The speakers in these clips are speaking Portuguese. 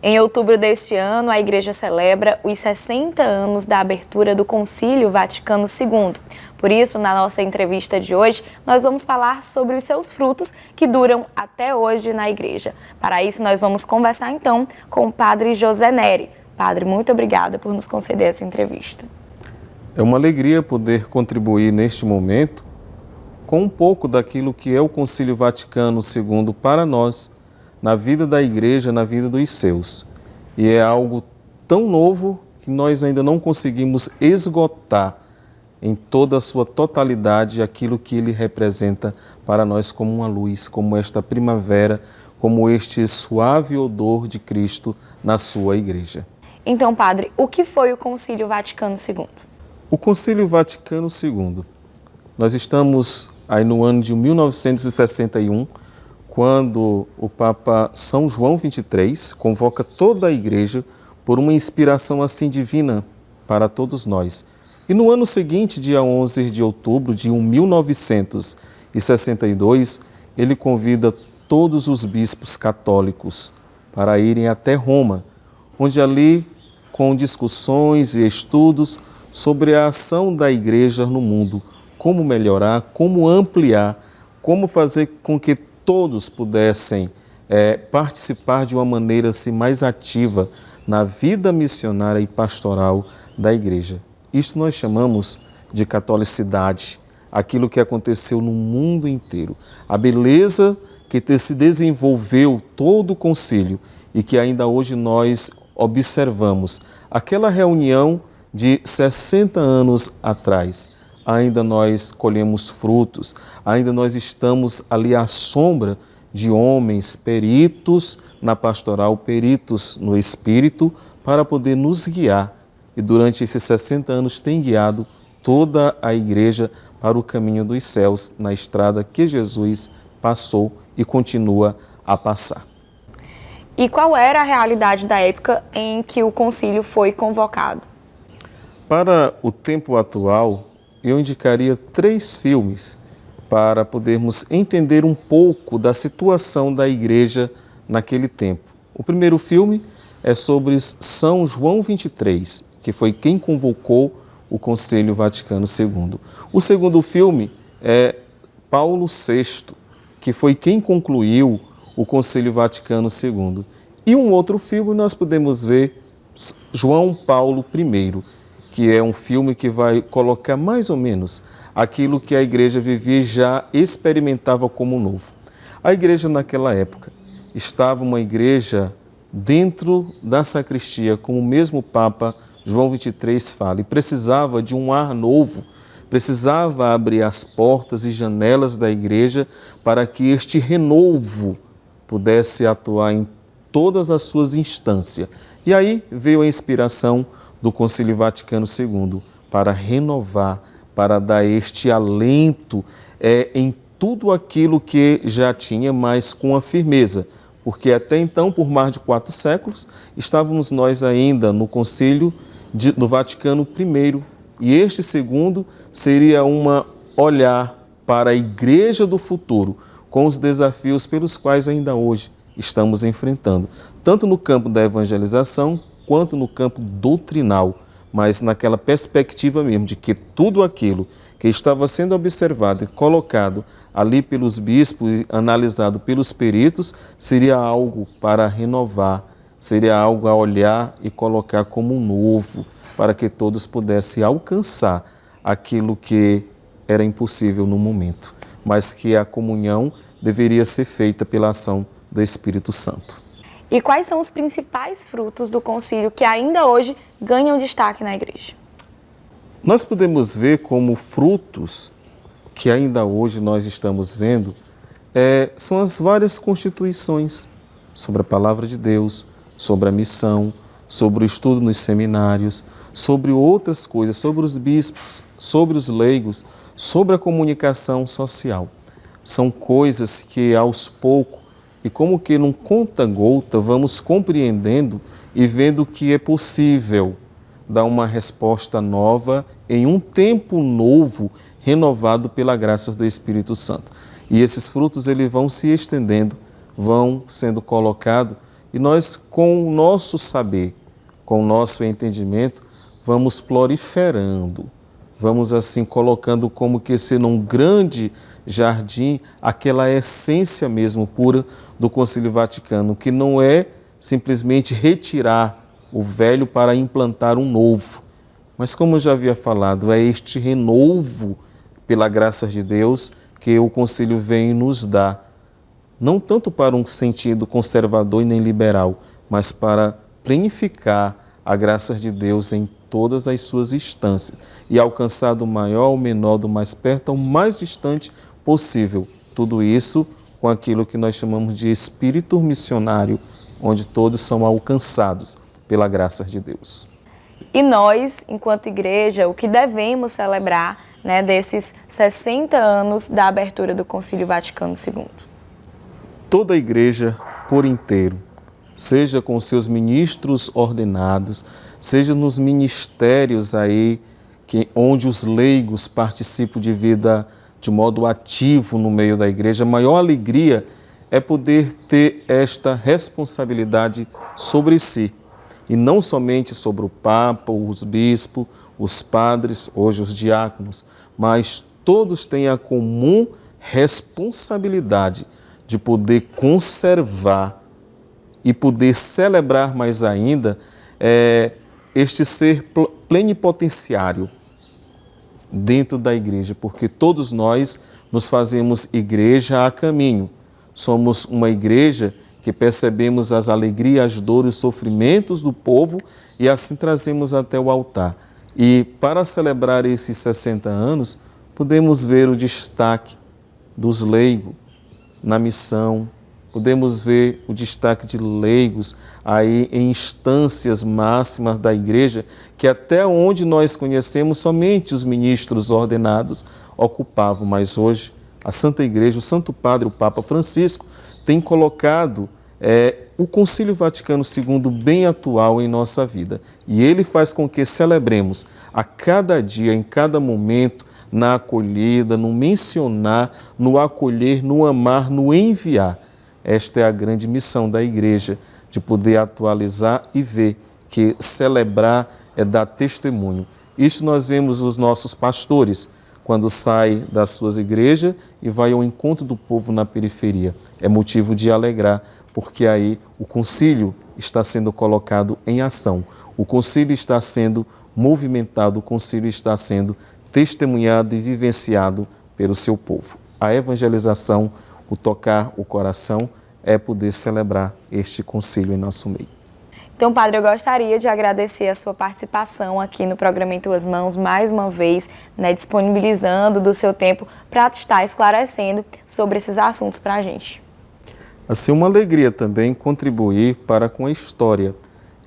Em outubro deste ano, a Igreja celebra os 60 anos da abertura do Concílio Vaticano II. Por isso, na nossa entrevista de hoje, nós vamos falar sobre os seus frutos que duram até hoje na Igreja. Para isso, nós vamos conversar então com o Padre José Neri. Padre, muito obrigada por nos conceder essa entrevista. É uma alegria poder contribuir neste momento com um pouco daquilo que é o Concílio Vaticano II para nós, na vida da Igreja, na vida dos seus. E é algo tão novo que nós ainda não conseguimos esgotar em toda a sua totalidade aquilo que ele representa para nós como uma luz, como esta primavera, como este suave odor de Cristo na sua Igreja. Então, Padre, o que foi o Concílio Vaticano II? O Concílio Vaticano II, nós estamos aí no ano de 1961, quando o Papa São João XXIII convoca toda a Igreja por uma inspiração assim divina para todos nós. E no ano seguinte, dia 11 de outubro de 1962, ele convida todos os bispos católicos para irem até Roma, onde ali, com discussões e estudos sobre a ação da Igreja no mundo, como melhorar, como ampliar, como fazer com que todos pudessem participar de uma maneira assim, mais ativa na vida missionária e pastoral da Igreja. Isto nós chamamos de catolicidade, aquilo que aconteceu no mundo inteiro. A beleza que se desenvolveu todo o concílio e que ainda hoje nós observamos. Aquela reunião de 60 anos atrás, ainda nós colhemos frutos, ainda nós estamos ali à sombra de homens peritos na pastoral, peritos no Espírito, para poder nos guiar. E durante esses 60 anos tem guiado toda a Igreja para o caminho dos céus, na estrada que Jesus passou e continua a passar. E qual era a realidade da época em que o concílio foi convocado? Para o tempo atual, eu indicaria 3 filmes para podermos entender um pouco da situação da Igreja naquele tempo. O primeiro filme é sobre São João XXIII, que foi quem convocou o Concílio Vaticano II. O segundo filme é Paulo VI, que foi quem concluiu o Concílio Vaticano II. E um outro filme nós podemos ver João Paulo I, que é um filme que vai colocar mais ou menos aquilo que a Igreja vivia e já experimentava como novo. A Igreja naquela época estava uma igreja dentro da sacristia, como o mesmo Papa João XXIII fala, e precisava de um ar novo, precisava abrir as portas e janelas da igreja para que este renovo pudesse atuar em todas as suas instâncias. E aí veio a inspiração do Concílio Vaticano II para renovar, para dar este alento em tudo aquilo que já tinha, mas com a firmeza, porque até então, por mais de 4 séculos, estávamos nós ainda no Concílio do Vaticano I, e este segundo seria um olhar para a Igreja do futuro, com os desafios pelos quais ainda hoje estamos enfrentando, tanto no campo da evangelização, quanto no campo doutrinal, mas naquela perspectiva mesmo de que tudo aquilo que estava sendo observado e colocado ali pelos bispos e analisado pelos peritos seria algo para renovar, seria algo a olhar e colocar como novo, para que todos pudessem alcançar aquilo que era impossível no momento, mas que a comunhão deveria ser feita pela ação do Espírito Santo. E quais são os principais frutos do concílio que ainda hoje ganham destaque na Igreja? Nós podemos ver como frutos que ainda hoje nós estamos vendo são as várias constituições sobre a Palavra de Deus, sobre a missão, sobre o estudo nos seminários, sobre outras coisas, sobre os bispos, sobre os leigos, sobre a comunicação social. São coisas que aos poucos, e como que num conta-gota, vamos compreendendo e vendo que é possível dar uma resposta nova em um tempo novo, renovado pela graça do Espírito Santo. E esses frutos eles vão se estendendo, vão sendo colocados E nós, com o nosso saber, com o nosso entendimento, vamos proliferando, vamos assim colocando como que ser num grande jardim aquela essência mesmo pura do Concílio Vaticano, que não é simplesmente retirar o velho para implantar um novo, mas como eu já havia falado, é este renovo pela graça de Deus que o Concílio vem nos dar, não tanto para um sentido conservador e nem liberal, mas para plenificar a graça de Deus em todas as suas instâncias e alcançar do maior ao menor, do mais perto ao mais distante possível. Tudo isso com aquilo que nós chamamos de espírito missionário, onde todos são alcançados pela graça de Deus. E nós, enquanto igreja, o que devemos celebrar, né, desses 60 anos da abertura do Concílio Vaticano II? Toda a igreja por inteiro, seja com seus ministros ordenados, seja nos ministérios aí, onde os leigos participam de vida de modo ativo no meio da igreja, a maior alegria é poder ter esta responsabilidade sobre si. E não somente sobre o Papa, os bispos, os padres, hoje os diáconos, mas todos têm a comum responsabilidade de poder conservar e poder celebrar mais ainda este ser plenipotenciário dentro da igreja, porque todos nós nos fazemos igreja a caminho. Somos uma igreja que percebemos as alegrias, as dores, os sofrimentos do povo e assim trazemos até o altar. E para celebrar esses 60 anos, podemos ver o destaque dos leigos na missão, podemos ver o destaque de leigos aí em instâncias máximas da igreja, que até onde nós conhecemos somente os ministros ordenados ocupavam, mas hoje a Santa Igreja, o Santo Padre, o Papa Francisco, tem colocado o Concílio Vaticano II bem atual em nossa vida. E ele faz com que celebremos a cada dia, em cada momento, na acolhida, no mencionar, no acolher, no amar, no enviar. Esta é a grande missão da igreja, de poder atualizar e ver que celebrar é dar testemunho. Isto nós vemos os nossos pastores, quando saem das suas igrejas e vai ao encontro do povo na periferia. É motivo de alegrar, porque aí o concílio está sendo colocado em ação, o concílio está sendo movimentado, o concílio está sendo testemunhado e vivenciado pelo seu povo. A evangelização, o tocar o coração, é poder celebrar este concílio em nosso meio. Então, padre, eu gostaria de agradecer a sua participação aqui no programa Em Tuas Mãos, mais uma vez, né, disponibilizando do seu tempo para estar esclarecendo sobre esses assuntos para a gente. Assim, uma alegria também contribuir para com a história.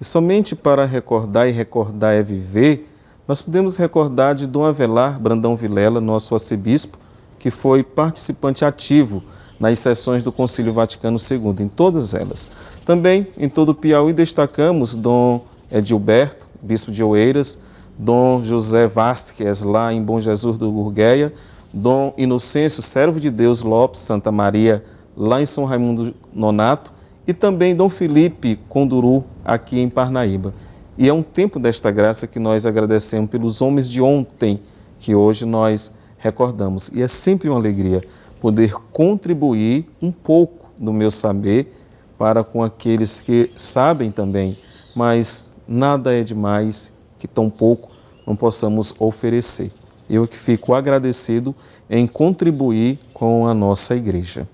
E somente para recordar, e recordar é viver, nós podemos recordar de Dom Avelar Brandão Vilela, nosso arcebispo, que foi participante ativo nas sessões do Concílio Vaticano II, em todas elas. Também, em todo o Piauí, destacamos Dom Edilberto, bispo de Oeiras, Dom José Vasquez, lá em Bom Jesus do Gurgueia, Dom Inocêncio, servo de Deus Lopes, Santa Maria, lá em São Raimundo Nonato, e também Dom Felipe Conduru, aqui em Parnaíba. E é um tempo desta graça que nós agradecemos pelos homens de ontem, que hoje nós recordamos. E é sempre uma alegria poder contribuir um pouco do meu saber para com aqueles que sabem também, mas nada é demais que tão pouco não possamos oferecer. Eu que fico agradecido em contribuir com a nossa igreja.